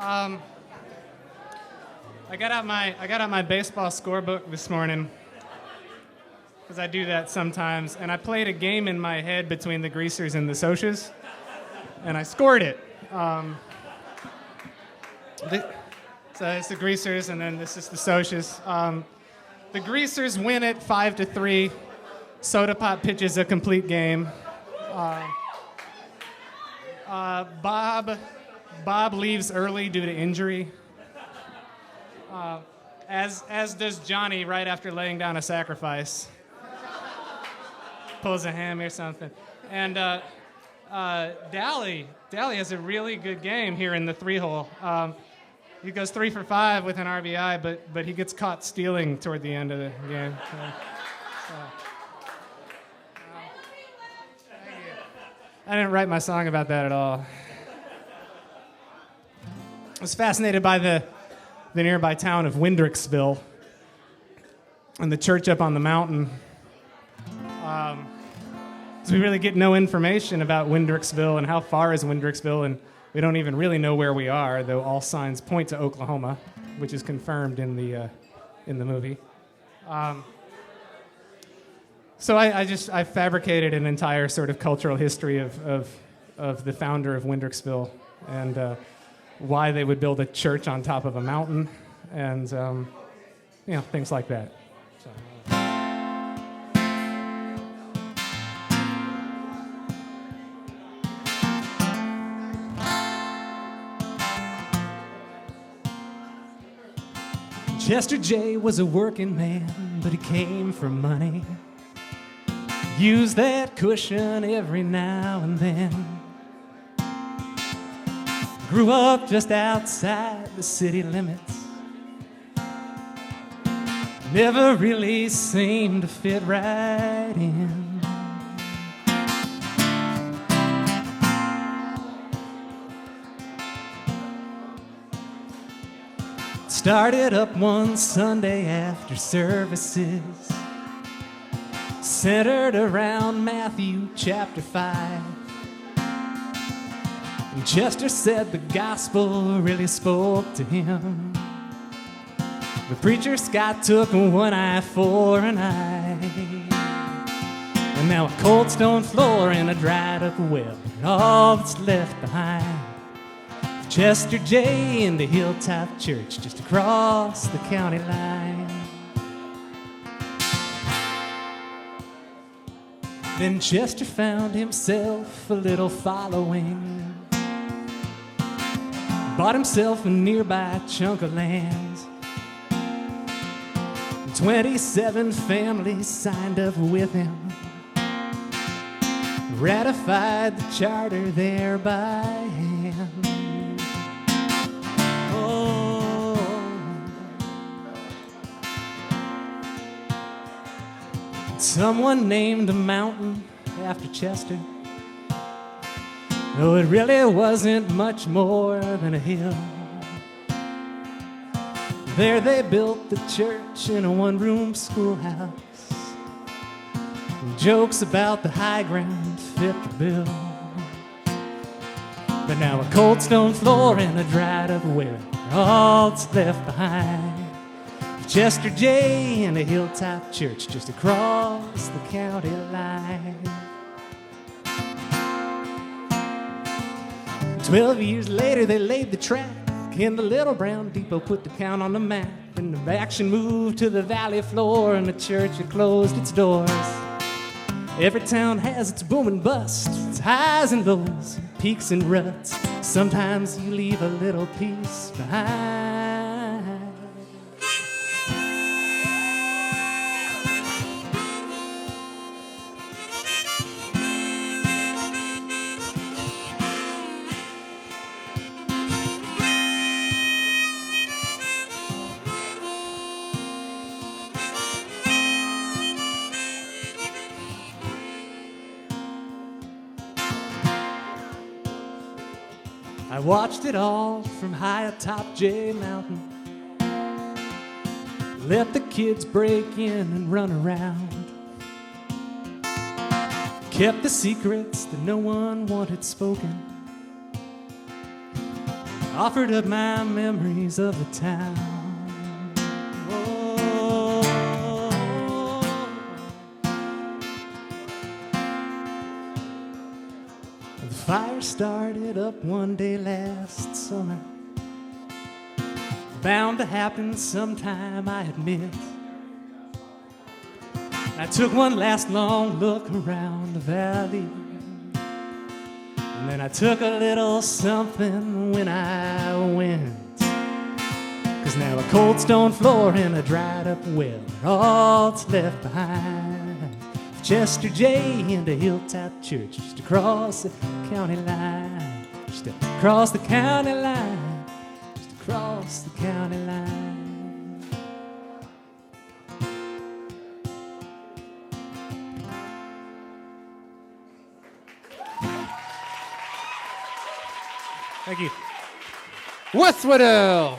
Um, I got out my baseball scorebook this morning because I do that sometimes, and I played a game in my head between the Greasers and the Socias, and I scored it. So it's the Greasers, and then this is the Socias. The Greasers win it 5-3. Soda Pop pitches a complete game. Bob leaves early due to injury. As does Johnny right after laying down a sacrifice. Pulls a hammy or something. And Dally has a really good game here in the 3-hole. He goes 3 for 5 with an RBI, but he gets caught stealing toward the end of the game. I didn't write my song about that at all. I was fascinated by the nearby town of Windricksville and the church up on the mountain. So we really get no information about Windricksville and how far is Windricksville, and we don't even really know where we are, though all signs point to Oklahoma, which is confirmed in the movie. So I fabricated an entire sort of cultural history of the founder of Windricksville and why they would build a church on top of a mountain and things like that. So. Chester J was a working man, but he came for money. Used that cushion every now and then. Grew up just outside the city limits. Never really seemed to fit right in. Started up one Sunday after services, centered around Matthew chapter 5. And Chester said the gospel really spoke to him. The preacher Scott took one eye for an eye. And now a cold stone floor and a dried up well, all that's left behind. Chester J in the Hilltop Church just across the county line. Then Chester found himself a little following. Bought himself a nearby chunk of land. 27 families signed up with him. Ratified the charter there by hand. Someone named a mountain after Chester, though it really wasn't much more than a hill. There they built the church in a one-room schoolhouse. And jokes about the high ground fit the bill. But now a cold stone floor and a dried up well, all that's left behind. Chester J in a Hilltop Church just across the county line. 12 years later they laid the track, and the Little Brown Depot put the town on the map. And the action moved to the valley floor, and the church had closed its doors. Every town has its boom and bust, its highs and lows, peaks and ruts. Sometimes you leave a little piece behind. I watched it all from high atop J Mountain. Let the kids break in and run around. Kept the secrets that no one wanted spoken. offered up my memories of the town. Oh. The fire started up one day last summer. Bound to happen sometime, I admit. I took one last long look around the valley, and then I took a little something when I went. 'Cause now a cold stone floor and a dried up well are all that's left behind. Chester J and a hilltop church just across the county line. Just across the county line. Just across the county line. Thank you. Wes Weddell.